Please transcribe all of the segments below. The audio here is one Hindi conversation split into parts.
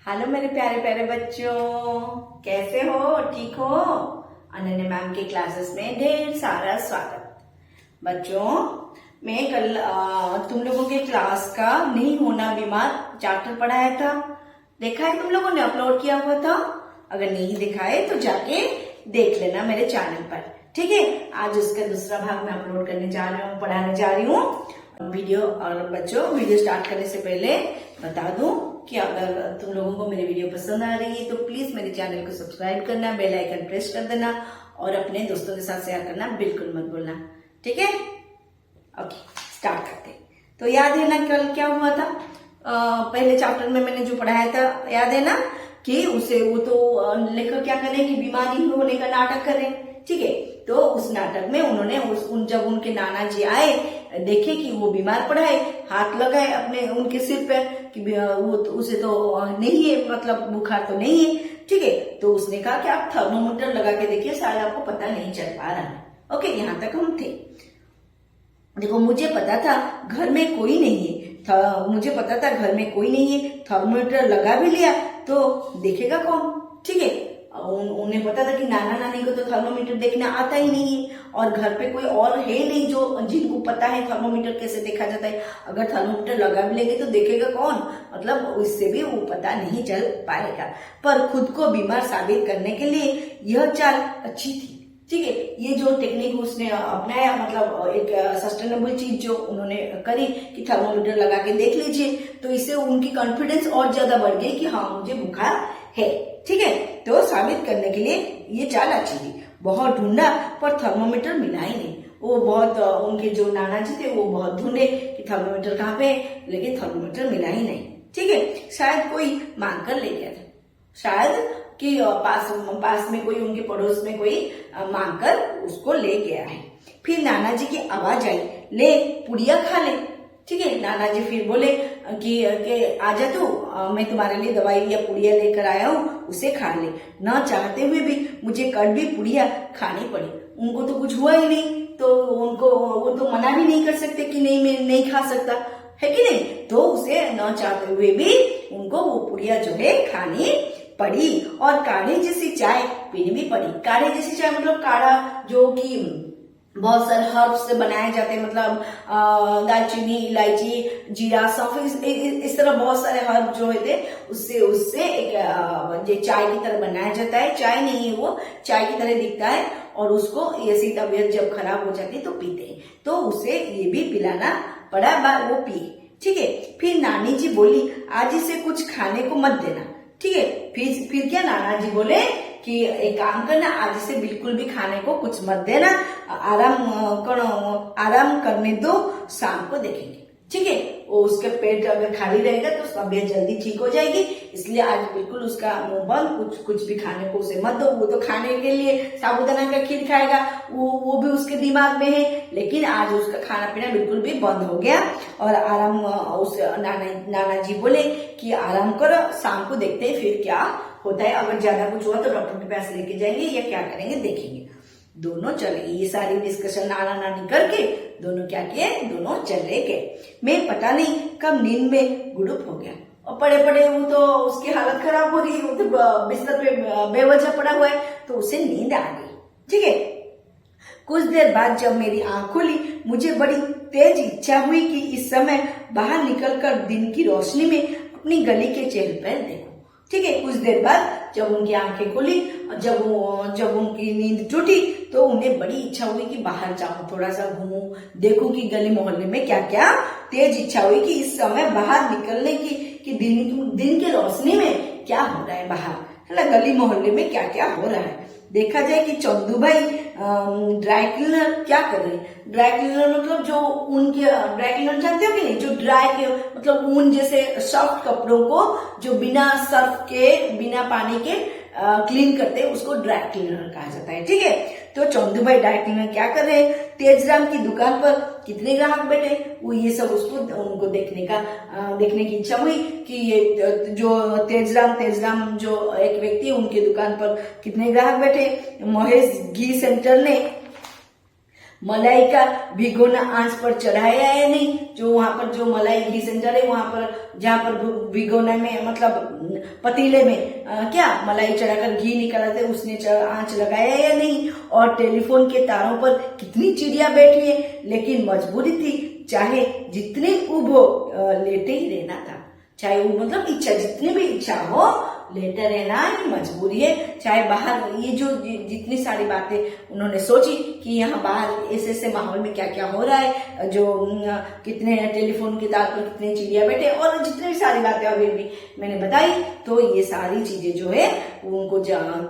हेलो मेरे प्यारे प्यारे बच्चों, कैसे हो? ठीक हो? अनन्या मैम के क्लासेस में ढेर सारा स्वागत। बच्चों, मैं कल तुम लोगों के क्लास का नहीं होना बीमार चैप्टर पढ़ाया था। देखा है तुम लोगों ने? अपलोड किया हुआ था। अगर नहीं देखा है तो जाके देख लेना मेरे चैनल पर, ठीक है। आज उसका दूसरा भाग मैं अपलोड करने जा रही हूँ, पढ़ाने जा रही हूँ वीडियो। और बच्चों, वीडियो स्टार्ट करने से पहले बता दूं कि अगर तुम लोगों को मेरी वीडियो पसंद आ रही है तो प्लीज मेरे चैनल को सब्सक्राइब करना, बेल आइकन प्रेस कर देना और अपने दोस्तों के साथ शेयर करना बिल्कुल मत भूलना, ठीक है। ओके, स्टार्ट करते हैं। तो याद है ना कल क्या हुआ था? पहले चैप्टर में मैंने जो पढ़ाया था, याद है ना कि उसे वो तो लेकर क्या करें कि बीमारी होने का नाटक करें, ठीक है। तो उस नाटक में उन्होंने जब उनके नाना जी आए, देखे कि वो बीमार पड़ा है, हाथ लगाए अपने उनके सिर पे कि वो तो उसे तो नहीं है, मतलब बुखार तो नहीं है, ठीक है। तो उसने कहा कि आप थर्मोमीटर लगा के देखिए, शायद आपको पता नहीं चल पा रहा है। ओके, यहाँ तक हम थे। देखो, मुझे पता था घर में कोई नहीं है, मुझे पता था घर में कोई नहीं है, थर्मोमीटर लगा भी लिया तो देखेगा कौन, ठीक है। उन्हें पता था कि नाना नानी को तो थर्मोमीटर देखना आता ही नहीं है और घर पे कोई और है नहीं जो जिनको पता है थर्मोमीटर कैसे देखा जाता है। अगर थर्मोमीटर लगा भी लेंगे तो देखेगा कौन, मतलब उससे भी वो पता नहीं चल पाएगा। पर खुद को बीमार साबित करने के लिए यह चाल अच्छी थी, ठीक है। ये जो टेक्निक उसने अपनाया, मतलब एक सस्टेनेबल चीज जो उन्होंने करी कि थर्मोमीटर लगा के देख लीजिए, तो इससे उनकी कॉन्फिडेंस और ज्यादा बढ़ गई कि हाँ मुझे बुखार है, ठीक है। तो साबित करने के लिए ये चाल अच्छी थी। बहुत ढूंढा पर थर्मोमीटर मिला ही नहीं। वो बहुत उनके जो नाना जी थे वो बहुत ढूंढे कि थर्मोमीटर कहाँ पे है, लेकिन थर्मोमीटर मिला ही नहीं, ठीक है। शायद कोई मांग कर ले गया था, शायद कि पास में कोई, उनके पड़ोस में कोई मांग कर उसको ले गया है। फिर नाना जी की आवाज आई, ले पुड़िया खा ले, ठीक है। नाना जी फिर बोले कि आजा तू, मैं तुम्हारे लिए दवाई या पुड़िया लेकर आया हूँ, उसे खा ले। न चाहते हुए भी मुझे कड़वी पुड़िया खानी पड़ी। उनको तो कुछ हुआ ही नहीं, तो उनको वो तो मना भी नहीं कर सकते कि नहीं मैं नहीं खा सकता, है कि नहीं। तो उसे न चाहते हुए भी उनको वो पुड़िया जो है खानी पड़ी और काढ़े जैसी चाय पीनी भी पड़ी। काढ़े जैसी चाय मतलब काढ़ा जो कि बहुत सारे हर्ब्स से बनाए जाते हैं, मतलब दालचीनी, इलायची, जीरा, सौंफ, इस तरह बहुत सारे हर्ब जो होते हैं उससे एक चाय की तरह बनाया जाता है। चाय नहीं है, वो चाय की तरह दिखता है और उसको ऐसी तबीयत जब खराब हो जाती है तो पीते हैं। तो उसे ये भी पिलाना पड़ा, वो पिए, ठीक है। फिर नानी जी बोली, आज इसे कुछ खाने को मत देना, ठीक है। फिर क्या नाना जी बोले कि एक काम करना, आज से बिल्कुल भी खाने को कुछ मत देना, आराम करने दो, शाम को देखेंगे, ठीक है। वो उसके पेट अगर खाली रहेगा तो तबीयत जल्दी ठीक हो जाएगी, इसलिए आज बिल्कुल उसका मुंह बंद, कुछ भी खाने को उसे मत दो। वो तो खाने के लिए साबूदाना का खीर खाएगा, वो भी उसके दिमाग में है, लेकिन आज उसका खाना पीना बिल्कुल भी बंद हो गया। और आराम, उस नाना जी बोले कि आराम करो, शाम को देखते हैं फिर क्या होता है। अगर ज्यादा कुछ हुआ तो डॉक्टर के पास लेके जाएंगे या क्या करेंगे देखेंगे। दोनों चले, ये सारी डिस्कशन नाना नानी करके दोनों क्या किए, दोनों चले गए। मैं पता नहीं कब नींद में गुड़ुप हो गया और पड़े पड़े वो तो उसकी हालत खराब हो रही है, वो तो बिस्तर पे बेवजह पड़ा हुआ है, तो उसे नींद आ गई, ठीक है। कुछ देर बाद जब मेरी आंख खुली, मुझे बड़ी तेज इच्छा हुई कि इस समय बाहर निकलकर दिन की रोशनी में अपनी गली के चहल पहल देखूं, ठीक है। कुछ देर बाद जब उनकी आंखें खुली और जब उनकी नींद टूटी तो उन्हें बड़ी इच्छा हुई कि बाहर जाऊं, थोड़ा सा घूमूं, देखूं कि गली मोहल्ले में क्या क्या। तेज इच्छा हुई कि इस समय बाहर निकलने की, कि दिन की रोशनी में क्या हो रहा है बाहर, है ना, गली मोहल्ले में क्या क्या हो रहा है। देखा जाए कि चंदू भाई ड्राई क्लीनर क्या कर रहे हैं। ड्राई क्लीनर मतलब जो उनके ड्राई क्लीनर जानते हो कि नहीं, जो ड्राई के मतलब ऊन जैसे सॉफ्ट कपड़ों को जो बिना सर्फ के, बिना पानी के क्लीन करते हैं, उसको ड्राई क्लीनर कहा जाता है, ठीक है। तो चंदू भाई ड्राई क्लीनर क्या कर रहे हैं, तेजराम की दुकान पर कितने ग्राहक बैठे, वो ये सब उनको देखने की इच्छा हुई कि ये जो तेजराम जो एक व्यक्ति है, उनके दुकान पर कितने ग्राहक बैठे। महेश घी सेंटर ने मलाई का भिगोना आंच पर चढ़ाया या नहीं, जो वहां पर जो मलाई घी सेंटर है वहां पर जहां पर भिगोना में मतलब पतीले में क्या मलाई चढ़ाकर घी निकालते उसने आंच लगाया या नहीं, और टेलीफोन के तारों पर कितनी चिड़िया बैठी है, लेकिन मजबूरी थी, चाहे जितनी उबो लेटे ही रहना था। चाहे वो मतलब इच्छा जितनी भी इच्छा हो लेटे रहना ही मजबूरी है। चाहे बाहर ये जो जितनी सारी बातें उन्होंने सोची कि यहाँ बाहर ऐसे ऐसे माहौल में क्या क्या हो रहा है, जो कितने टेलीफोन के तार पर कितने चिड़िया बैठे और जितनी भी सारी बातें अभी भी मैंने बताई, तो ये सारी चीजें जो है उनको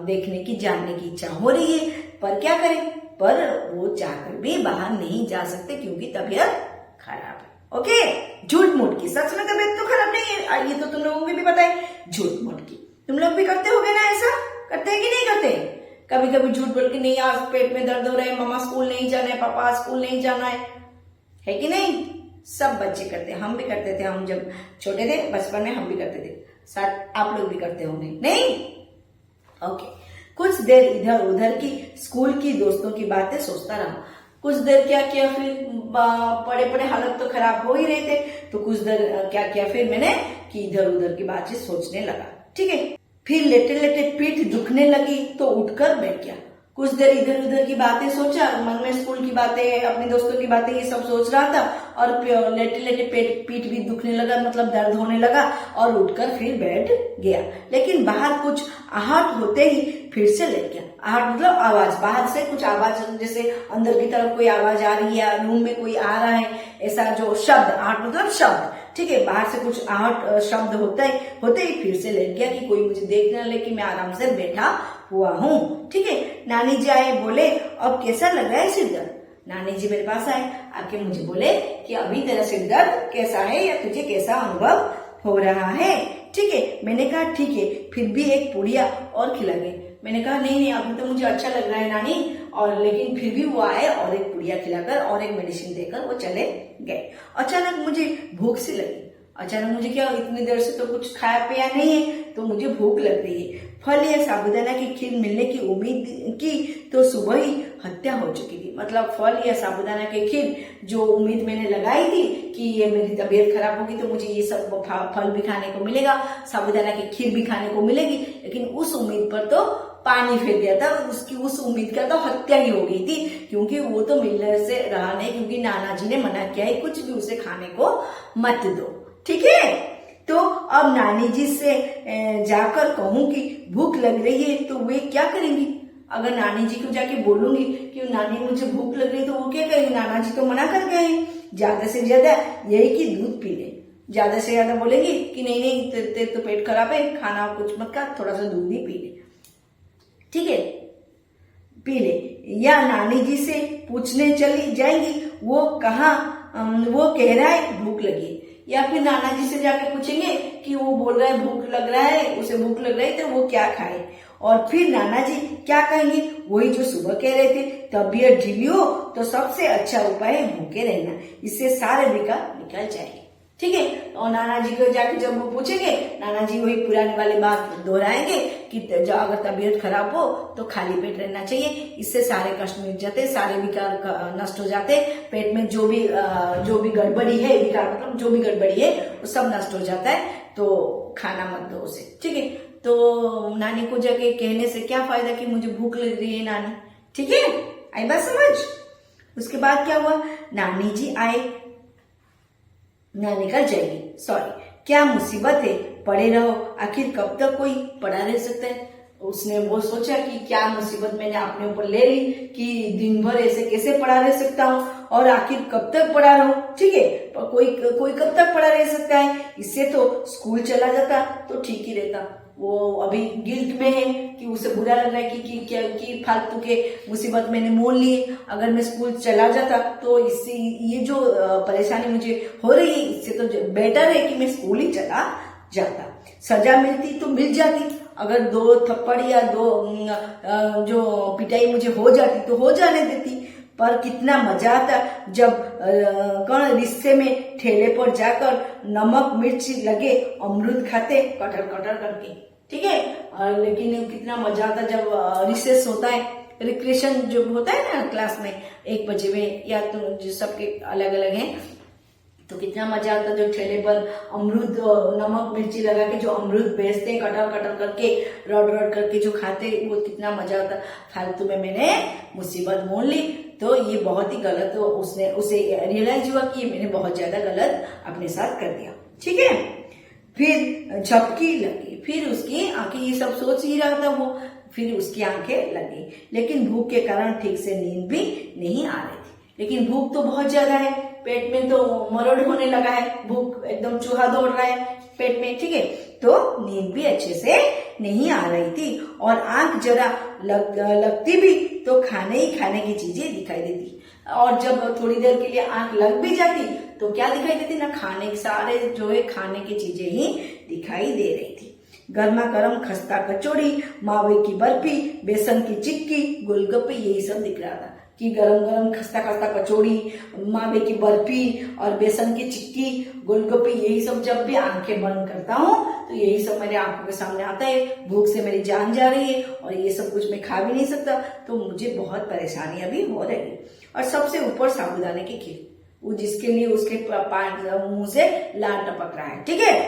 देखने की जानने की इच्छा हो रही है, पर क्या करें, पर वो चाहकर भी बाहर नहीं जा सकते क्योंकि तबीयत खराब है। ओके, झूठ मूठ की, सच में तबीयत तो खराब नहीं है, ये तो तुम लोगों को भी पता है। झूठ मूठ की तुम लोग भी करते होगे ना, ऐसा करते हैं कि नहीं करते? कभी कभी झूठ बोल के नहीं आज पेट में दर्द हो रहा है, मम्मा स्कूल नहीं जाना है, पापा स्कूल नहीं जाना है कि नहीं? सब बच्चे करते हैं, हम भी करते थे, हम जब छोटे थे बचपन में हम भी करते थे, शायद आप लोग भी करते होंगे नहीं? ओके, कुछ देर इधर उधर की स्कूल की दोस्तों की बातें सोचता रहा। कुछ देर क्या किया, फिर पड़े पड़े हालत तो खराब हो ही रहे थे, तो कुछ देर क्या किया फिर मैंने कि इधर उधर की बातें सोचने लगा। ठीक है, फिर लेटे लेटे पीठ दुखने लगी तो उठकर बैठ गया। कुछ देर इधर उधर की बातें सोचा, मन में स्कूल की बातें, अपने दोस्तों की बातें, ये सब सोच रहा था, और लेटे लेटे पीठ भी दुखने लगा, मतलब दर्द होने लगा, और उठकर फिर बैठ गया। लेकिन बाहर कुछ आहट होते ही फिर से लेट गया। आहट मतलब आवाज, बाहर से कुछ आवाज, जैसे अंदर की तरफ कोई आवाज आ रही है, रूम में कोई आ रहा है, ऐसा जो शब्द, आहट मतलब शब्द, ठीक है, बाहर से कुछ आहट शब्द होते ही फिर से लेट गया कि कोई मुझे देख न ले कि मैं आराम से बैठा हुआ हूँ। ठीक है, नानी जी आए, बोले अब कैसा लग रहा है सिर दर्द? नानी जी मेरे पास आए, आके मुझे बोले कि अभी तेरा सिर दर्द कैसा है या तुझे कैसा अनुभव हो रहा है? ठीक है, मैंने कहा ठीक है, फिर भी एक पुड़िया और खिला गए। मैंने कहा नहीं नहीं अभी तो मुझे अच्छा लग रहा है नानी, और लेकिन फिर भी वो आए और एक पुड़िया खिलाकर और एक मेडिसिन देकर वो चले गए। अचानक मुझे भूख सी लगी। अचानक मुझे क्या, इतनी देर से तो कुछ खाया पिया नहीं है, तो मुझे भूख लग रही है। फल या साबूदाना की खीर मिलने की उम्मीद की तो सुबह ही हत्या हो चुकी थी। मतलब फल या साबूदाना की खीर जो उम्मीद मैंने लगाई थी कि ये मेरी तबीयत खराब होगी तो मुझे ये सब फल भी खाने को मिलेगा, साबूदाना की खीर भी खाने को मिलेगी, लेकिन उस उम्मीद पर तो पानी फेर दिया था, उसकी उस उम्मीद का तो हत्या ही हो गई थी, क्योंकि वो तो मिलने से रहा नहीं, क्योंकि नाना जी ने मना किया है कुछ भी उसे खाने को मत दो। ठीक है, तो अब नानी जी से जाकर कहूं कि भूख लग रही है तो वे क्या करेंगी? अगर नानी जी को जाके बोलूंगी कि नानी मुझे भूख लग रही तो वो क्या करेंगे? नाना जी तो मना कर गए हैं, ज्यादा से ज्यादा यही कि दूध पी ले, ज्यादा से ज्यादा बोलेंगी कि नहीं नहीं तेरे तो पेट खराब है, खाना कुछ मत खा, थोड़ा सा दूध ही पी ले। ठीक है, पी ले। या नानी जी से पूछने चली जाएंगी वो कह रहा है भूख लगी, या फिर नाना जी से जाके पूछेंगे कि वो बोल रहा है भूख लग रहा है, उसे भूख लग रही है तो वो क्या खाए, और फिर नाना जी क्या कहेंगे? वही जो सुबह कह रहे थे, तबीयत ढीली हो तो सबसे अच्छा उपाय है भूखे रहना, इससे सारे विकार निकल जाएंगे। ठीक है, और नाना जी को जाके जब वो पूछेंगे, नाना जी वही पुरानी वाली बात दोहराएंगे कि अगर तबीयत खराब हो तो खाली पेट रहना चाहिए, इससे सारे कष्ट मिट जाते, सारे विकार नष्ट हो जाते, पेट में जो भी गड़बड़ी है, विकार मतलब जो भी गड़बड़ी है वो सब नष्ट हो जाता है, तो खाना मत दो उसे। ठीक है, तो नानी को जाके कहने से क्या फायदा कि मुझे भूख लग रही है नानी। ठीक है, आई बात समझ? उसके बाद क्या हुआ, नानी जी आए, नानी निकल जाएगी, सॉरी, क्या मुसीबत है, पड़े रहो, आखिर कब तक कोई पड़ा रह सकता है? उसने वो सोचा कि क्या मुसीबत मैंने अपने ऊपर ले ली कि दिन भर ऐसे कैसे पड़ा रह सकता हूँ, और आखिर कब तक पड़ा रहूं? ठीक है, कोई कब तक पड़ा रह सकता है? इससे तो स्कूल चला जाता तो ठीक ही रहता। वो अभी गिल्ट में है कि उसे बुरा लग रहा है कि फालतू के मुसीबत मैंने मोल लिए, अगर मैं स्कूल चला जाता तो इससे ये जो परेशानी मुझे हो रही है इससे तो बेटर है कि मैं स्कूल ही चला जाता। सजा मिलती तो मिल जाती, अगर 2 थप्पड़ या 2 जो पिटाई मुझे हो जाती तो हो जाने देती, पर कितना मजा आता जब रिश्ते में ठेले पर जाकर नमक मिर्च लगे अमरूद खाते कटर कटर करके। ठीक है, लेकिन कितना मजा आता जब रिसेस होता है, रिक्रेशन जो होता है ना क्लास में 1 बजे में, या तो जो सबके अलग अलग हैं, तो कितना मजा आता। जो ठेले पर अमरूद नमक मिर्ची लगा के जो अमरूद बेचते हैं, कटर कटर करके रॉड रॉड करके जो खाते, वो कितना मजा आता। फालतू में मैंने मुसीबत मोल ली, तो ये बहुत ही गलत, उसे रियलाइज हुआ कि मैंने बहुत ज्यादा गलत अपने साथ कर दिया। ठीक है, फिर झपकी लगी, फिर उसकी आंखें, ये सब सोच ही रहा था वो, फिर उसकी आंखें लगी, लेकिन भूख के कारण ठीक से नींद भी नहीं आ रही थी। लेकिन भूख तो बहुत ज्यादा है, पेट में तो मरोड़ होने लगा है, भूख एकदम चूहा दौड़ रहा है पेट में। ठीक है, तो नींद भी अच्छे से नहीं आ रही थी, और आंख जरा लगती भी तो खाने की चीजें दिखाई देती, और जब थोड़ी देर के लिए आंख लग भी जाती तो क्या दिखाई देती ना, खाने सारे जो है खाने की चीजें ही दिखाई दे रही थी। गर्मा गर्म खस्ता कचौड़ी, मावे की बर्फी, बेसन की चिक्की, गोलगप्पे, यही सब दिख रहा था कि गरम गरम खस्ता कचौड़ी, मावे की बर्फी और बेसन की चिक्की, गोलगप्पे, यही सब जब भी आंखें बंद करता हूँ तो यही सब मेरे आंखों के सामने आता है। भूख से मेरी जान जा रही है और ये सब कुछ मैं खा भी नहीं सकता, तो मुझे बहुत परेशानी अभी हो रही है। और सबसे ऊपर साबूदाने की खीर, वो जिसके लिए उसके मुंह से लार टपक रहा है। ठीक है,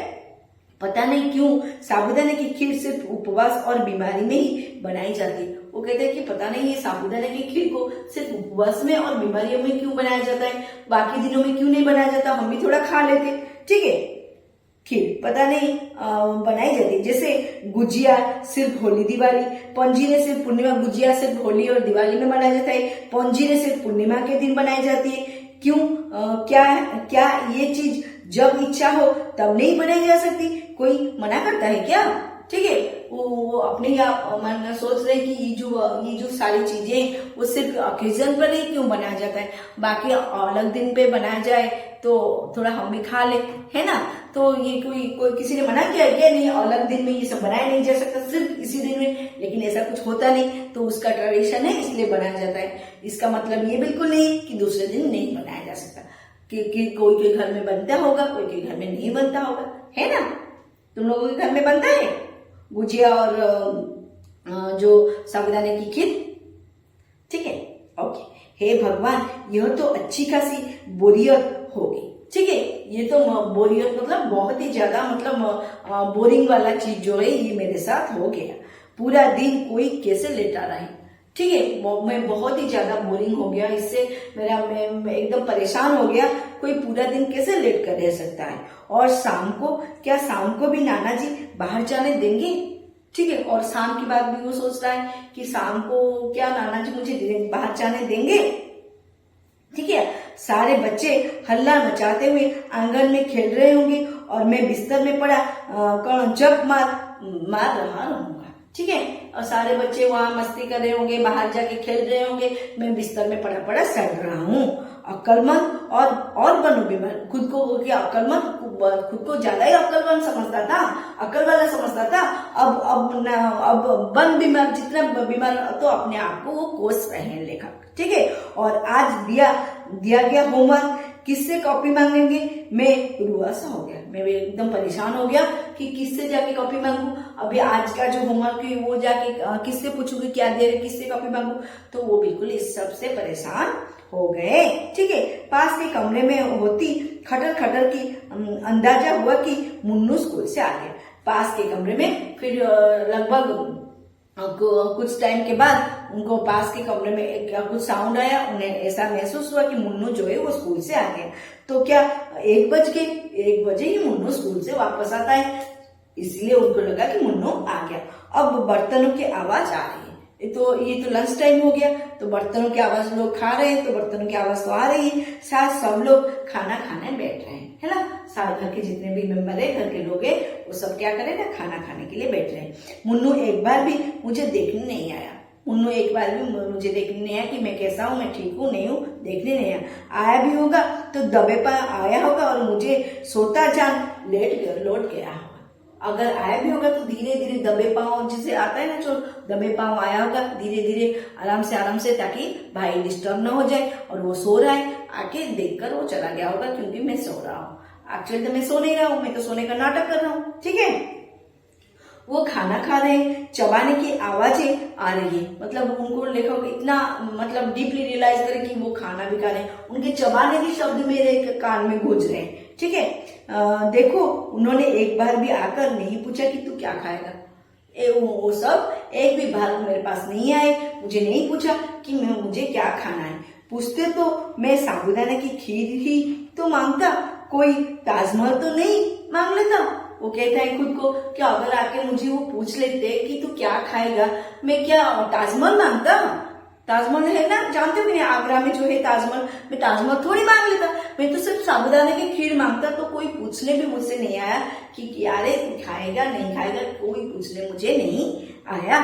पता नहीं क्यों साबूदाने की खीर सिर्फ उपवास और बीमारी में ही बनाई जाती है। वो कहते हैं कि पता नहीं ये साबूदाने की खीर को सिर्फ उपवास में और बीमारियों में क्यों बनाया जाता है, बाकी दिनों में क्यों नहीं बनाया जाता, हम भी थोड़ा खा लेते। ठीक है, खीर पता नहीं बनाई जाती है। जैसे गुजिया सिर्फ होली दिवाली, पंजीरे सिर्फ पूर्णिमा, गुजिया सिर्फ होली और दिवाली में बनाया जाता है, पंजीरे सिर्फ पूर्णिमा के दिन बनाई जाती है। क्यों, क्या ये चीज जब इच्छा हो तब नहीं बनाई जा सकती? कोई मना करता है क्या? ठीक है, वो अपने आप मन सोच रहे कि ये जो सारी चीजें वो सिर्फ ओकेजन पर ही क्यों बनाया जाता है, बाकी अलग दिन पे बनाया जाए तो थोड़ा हम भी खा ले, है ना। तो ये कोई किसी ने मना किया क्या? नहीं, अलग दिन में ये सब बनाया नहीं जा सकता, सिर्फ इसी दिन में। लेकिन ऐसा कुछ होता नहीं, तो उसका ट्रेडिशन है इसलिए बनाया जाता है। इसका मतलब ये बिल्कुल नहीं कि दूसरे दिन नहीं बनाया जा सकता, कि कोई घर में बनता होगा, कोई घर में नहीं बनता होगा, है ना। तुम लोगों के घर में बनता है गुजिया और जो साबूदाने की खीर? ठीक है, ओके। हे भगवान, यह तो अच्छी खासी बोरियत होगी। ठीक है, ये तो बोरियत मतलब बहुत ही ज्यादा, मतलब बोरिंग वाला चीज जो है ये मेरे साथ हो गया। पूरा दिन कोई कैसे लेटा रहे। ठीक है, मैं बहुत ही ज्यादा बोरिंग हो गया इससे, मैं एकदम परेशान हो गया। कोई पूरा दिन कैसे लेट कर रह सकता है? और शाम को भी नाना जी बाहर जाने देंगे? ठीक है, और शाम की बात भी वो सोच रहा है कि शाम को क्या नाना जी मुझे बाहर जाने देंगे? ठीक है, सारे बच्चे हल्ला मचाते हुए आंगन में खेल रहे होंगे और मैं बिस्तर में पड़ा जप मार रहा रहूंगा। ठीक है, और सारे बच्चे वहां मस्ती कर रहे होंगे, बाहर जाके खेल रहे होंगे, मैं बिस्तर में पड़ा सड़ रहा हूँ। अक्लमंद और बनो बीमार। खुद को क्या अक्लमंद, खुद को ज्यादा ही अक्लमंद समझता था, अक्ल वाला समझता था। अब बन बीमार, जितना बीमार तो अपने आप को वो कोस रहे हैं लेखक। ठीक है, और आज दिया गया होमवर्क किससे कॉपी मांगेंगे? मैं रुआसा हो गया, मैं एकदम परेशान हो गया कि किससे जाके कॉपी मांगू। अभी आज का जो होमवर्क है वो जाके किससे पूछूंगी, क्या दे रहे, किससे कॉपी मांगू? तो वो बिल्कुल इस सब से परेशान हो गए। ठीक है, पास के कमरे में होती खटर की अंदाजा हुआ कि मुन्नू स्कूल से आ गया। पास के कमरे में फिर लगभग कुछ टाइम के बाद उनको पास के कमरे में कुछ साउंड आया। उन्हें ऐसा महसूस हुआ कि मुन्नू जो है वो स्कूल से आ गया। तो क्या 1 बजे ही मुन्नू स्कूल से वापस आता है, इसलिए उनको लगा कि मुन्नू आ गया। अब बर्तनों की आवाज आ रही है, तो ये तो लंच टाइम हो गया, तो बर्तनों की आवाज, लोग खा रहे हैं तो बर्तनों की आवाज तो आ रही है। साथ सब लोग खाना खाने बैठ रहे हैं, है ना। सारे घर के जितने भी मेंबर है, घर के लोग हैं, वो सब क्या करें ना, खाना खाने के लिए बैठ रहे हैं। मुन्नू एक बार भी मुझे देखने नहीं आया। मुन्नू एक बार भी मुझे देखने नहीं आया कि मैं कैसा हूँ, मैं ठीक हूँ नहीं हूँ, देखने नहीं आया भी होगा तो दबे पर आया होगा और मुझे सोता जान लौट गया होगा। अगर आया भी होगा तो धीरे धीरे दबे पाँव, जिसे आता है ना, जो दबे पाँव आया होगा, धीरे धीरे आराम से, ताकि भाई डिस्टर्ब ना हो जाए। और वो सो रहा है, आके देखकर वो चला गया होगा क्योंकि मैं सो रहा हूँ। एक्चुअली तो मैं सो नहीं रहा हूँ, मैं तो सोने का नाटक कर रहा हूँ। ठीक है, वो खाना खा रहे हैं, चबाने की आवाजें आ रही है, मतलब उनको लेखक इतना मतलब डीपली रियलाइज करे कि वो खाना भी खा रहे हैं, उनके चबाने के शब्द मेरे कान में गूंज रहे हैं। ठीक है, देखो उन्होंने एक बार भी आकर नहीं पूछा कि तू क्या खाएगा। वो सब एक भी बार मेरे पास नहीं आए, मुझे नहीं पूछा कि मुझे क्या खाना है। पूछते तो मैं साबूदाना की खीर ही तो मांगता, कोई ताजमहल तो नहीं मांग लेता। वो कहता है खुद को कि अगर आके मुझे वो पूछ लेते कि तू क्या खाएगा, मैं क्या ताजमहल मांगता। ताजमहल है ना, जानते हो कि नहीं, आगरा में जो है ताजमहल, मैं ताजमहल थोड़ी मांग लेता, मैं तो सिर्फ साबूदाना की खीर मांगता। तो कोई पूछने भी मुझसे नहीं आया कि यारे खाएगा नहीं खाएगा, कोई पूछने मुझे नहीं आया,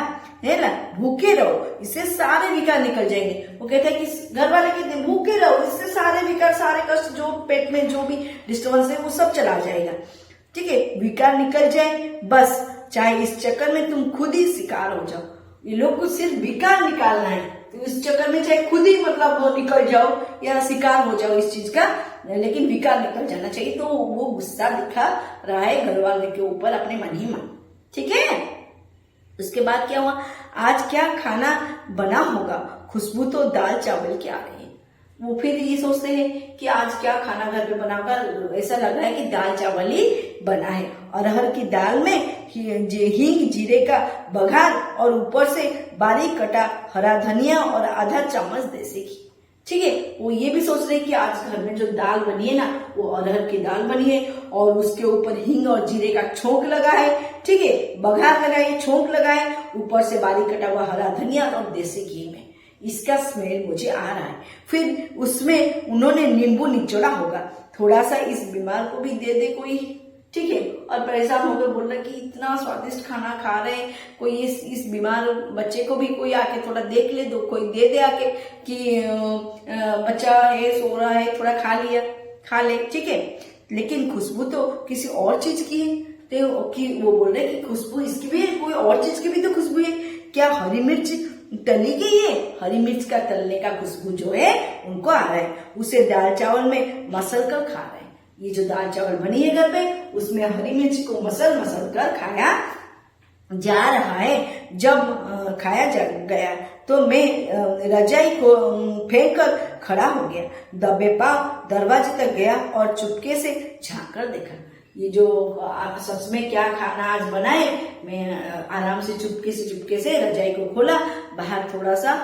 है ना। भूखे रहो, इससे सारे विकार निकल जाएंगे। वो कहता है कि घर वाले कहते हैं भूखे रहो, इससे सारे विकार, सारे कष्ट जो पेट में जो भी डिस्टर्बेंस है वो सब चला जाएगा। ठीक है, विकार निकल जाए बस, चाहे इस चक्कर में तुम खुद ही शिकार हो जाओ। ये लोग को सिर्फ विकार निकालना है, तो इस चक्कर में चाहे खुद ही मतलब वो निकल जाओ या शिकार हो जाओ इस चीज का, लेकिन विकार निकल जाना चाहिए। तो वो गुस्सा दिखा रहा है घर वाले के ऊपर अपने मन ही मन। ठीक है, उसके बाद क्या हुआ, आज क्या खाना बना होगा, खुशबू तो दाल चावल की आ रही है। वो फिर ये सोचते हैं कि आज क्या खाना घर पे बनाकर, ऐसा लग रहा है कि दाल चावल ही बना है। अरहर की दाल में हींग जीरे का बघार और ऊपर से बारीक कटा हरा धनिया और आधा चम्मच देसी घी। ठीक है, वो ये भी सोच रहे हैं कि आज घर में जो दाल बनी है ना, वो अरहर की दाल बनी है और उसके ऊपर हींग और जीरे का छोंक लगा है। ठीक है, बघार लगाए, छोंक लगाए, ऊपर से बारीक कटा हुआ हरा धनिया और देसी घी में, इसका स्मेल मुझे आ रहा है। फिर उसमें उन्होंने नींबू निचोड़ा होगा, थोड़ा सा इस बीमार को भी दे दे कोई। ठीक है, और परेशान होकर बोल रहा कि इतना स्वादिष्ट खाना खा रहे हैं, कोई इस बीमार बच्चे को भी कोई आके थोड़ा देख ले, दो कोई दे दे आके कि बच्चा है, सो रहा है, थोड़ा खा ले। ठीक है, लेकिन खुशबू तो किसी और चीज की है। तो कि वो बोल रहे कि खुशबू इसकी भी है, कोई और चीज की भी तो खुशबू है। क्या हरी मिर्च तली गई है? हरी मिर्च का तलने का खुशबू जो है उनको आ रहा है। उसे दाल चावल में मसल कर खा रहे हैं। ये जो दाल चावल बनी है घर पे, उसमें हरी मिर्च को मसल कर खाया जा रहा है। जब खाया जा गया तो मैं रजाई को फेंक कर खड़ा हो गया, दबे पांव दरवाजे तक गया और चुपके से झांक कर देखा। ये जो आप सच में क्या खाना आज बनाए, मैं आराम से चुपके से रजाई को खोला, बाहर थोड़ा सा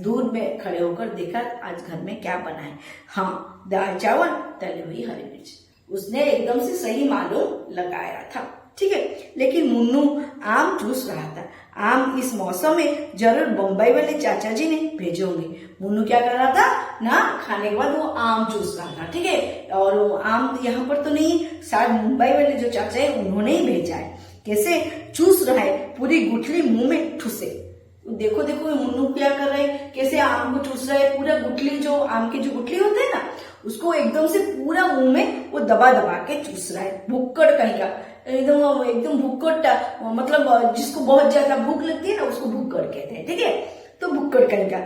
दूर में खड़े होकर देखा आज घर में क्या बना है। हाँ, दाल चावल, तली हुई हरी मिर्च। उसने एकदम से सही मालूम लगाया था। ठीक है, लेकिन मुन्नू आम चूस रहा था। आम इस मौसम में जरूर बम्बई वाले चाचा जी ने भेजे होंगे। मुन्नू क्या कर रहा था ना, खाने के बाद वो आम चूस रहा था। ठीक है, और वो आम यहाँ पर तो नहीं, शायद मुंबई वाले जो चाचा है उन्होंने ही भेजा है। कैसे चूस रहा है, पूरी गुठली मुंह में ठुसे। देखो मुन्नू क्या कर रहा है, कैसे आम को चूस रहा है, पूरा गुठली, जो आम की जो गुठली होती है ना, उसको एकदम से पूरा मुंह में वो दबा के चूस रहा है। भुक्कड़ कहीं का, एकदम भुक्कड़, मतलब जिसको बहुत ज्यादा भूख लगती है ना, उसको भुक्कड़ कहते हैं। ठीक है, तो भुक्कड़ कहीं का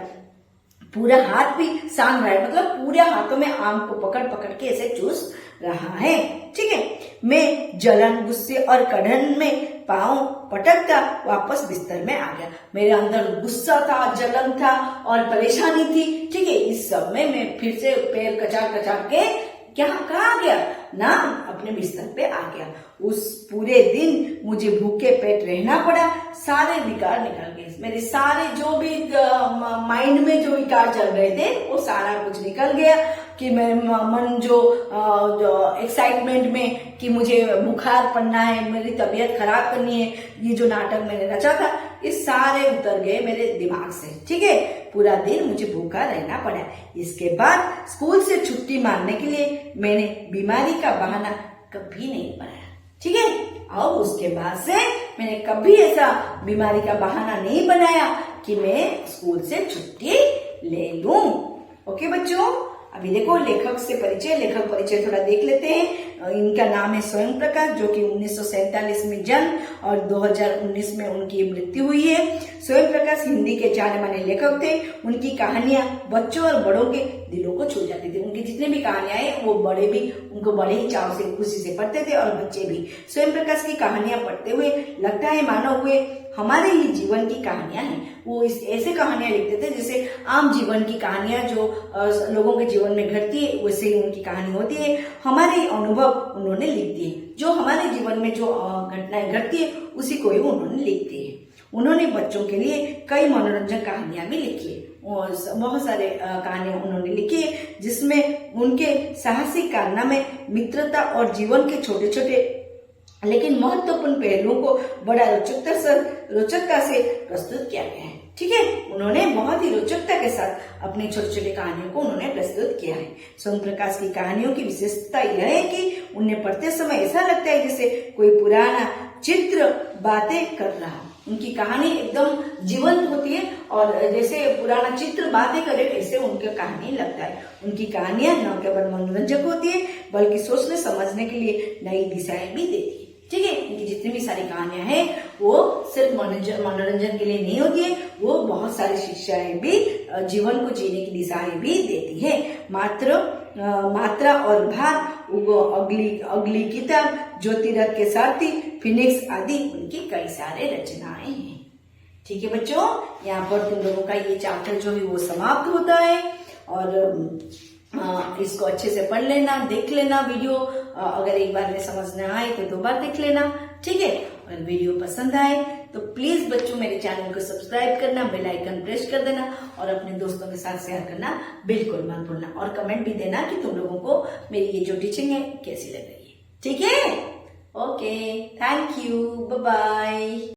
पूरा हाथ भी सान रहा है, मतलब पूरे हाथों में आम को पकड़ के ऐसे चूस रहा है। ठीक है, मैं जलन, गुस्से और कड़न में पांव पटकता वापस बिस्तर में आ गया। मेरे अंदर गुस्सा था, जलन था और परेशानी थी। ठीक है, इस सब में मैं फिर से पैर कचार के कहाँ गया ना, अपने बिस्तर पे आ गया। उस पूरे दिन मुझे भूखे पेट रहना पड़ा। सारे विकार निकल गए, मेरे सारे जो भी माइंड में जो विकार चल रहे थे वो सारा कुछ निकल गया। कि मैं मन जो एक्साइटमेंट में कि मुझे बुखार पड़ना है, मेरी तबीयत खराब करनी है, ये जो नाटक मैंने रचा था, ये सारे उतर गए मेरे दिमाग से। ठीक है, पूरा दिन मुझे भूखा रहना पड़ा। इसके बाद स्कूल से छुट्टी मारने के लिए मैंने बीमारी का बहाना कभी नहीं बनाया। ठीक है, और उसके बाद से मैंने कभी ऐसा बीमारी का बहाना नहीं बनाया कि मैं स्कूल से छुट्टी ले लूं। ओके बच्चों, अभी देखो लेखक परिचय थोड़ा देख लेते हैं। इनका नाम है स्वयं प्रकाश, जो कि 1947 में जन्म और 2019 में उनकी मृत्यु हुई है। स्वयं प्रकाश हिंदी के जाने माने लेखक थे। उनकी कहानियां बच्चों और बड़ों के दिलों को छू जाती थी। उनकी जितने भी कहानियां हैं वो बड़े भी उनको बड़े ही चाव से खुशी से पढ़ते थे और बच्चे भी। स्वयं प्रकाश की कहानियां पढ़ते हुए लगता है मानो हुए हमारे ही जीवन की कहानियां हैं। वो ऐसे कहानियां लिखते थे जैसे आम जीवन की कहानियां जो लोगों के जीवन में घटती है वैसे ही उनकी कहानी होती है। हमारे ही अनुभव उन्होंने लिख दिए, जो हमारे जीवन में जो घटनाएं घटती है उसी को ही उन्होंने लिख दिए। उन्होंने बच्चों के लिए कई मनोरंजक कहानियां भी लिखी है और बहुत सारे कहानियां उन्होंने लिखी है जिसमें उनके साहसिक कारनामे, मित्रता और जीवन के छोटे छोटे लेकिन महत्वपूर्ण पहलुओं को बड़ा रोचकता से प्रस्तुत किया गया है। ठीक है, उन्होंने बहुत ही रोचकता के साथ अपने छोटे छोटे कहानियों को उन्होंने प्रस्तुत किया है। स्वयं प्रकाश की कहानियों की विशेषता यह है कि उन्हें पढ़ते समय ऐसा लगता है जैसे कोई पुराना चित्र बातें कर रहा। उनकी कहानी एकदम जीवंत होती है और जैसे पुराना चित्र बातें करे ऐसे उनकी कहानी लगता है। उनकी कहानियां न केवल मनोरंजक होती है बल्कि सोचने समझने के लिए नई दिशाएं भी देती है। ठीक है, इनकी जितनी भी सारी कहानियां हैं वो सिर्फ मनोरंजन के लिए नहीं होती है, वो बहुत सारी शिक्षाएं भी, जीवन को जीने की दिशाएं भी देती है। मात्रा और भार, अगली किताब, ज्योतिरथ के साथी, फिनिक्स आदि उनकी कई सारे रचनाएं हैं। ठीक है बच्चों, यहाँ पर तुम लोगों का ये चैप्टर जो है वो समाप्त होता है और इसको अच्छे से पढ़ लेना, देख लेना वीडियो। अगर एक बार में समझ न आए तो 2 बार देख लेना। ठीक है, अगर वीडियो पसंद आए तो प्लीज बच्चों मेरे चैनल को सब्सक्राइब करना, बेल आइकन प्रेस कर देना और अपने दोस्तों के साथ शेयर करना बिल्कुल मत भूलना और कमेंट भी देना कि तुम लोगों को मेरी ये जो टीचिंग है कैसी लग रही है। ठीक है, okay, thank you, bye bye.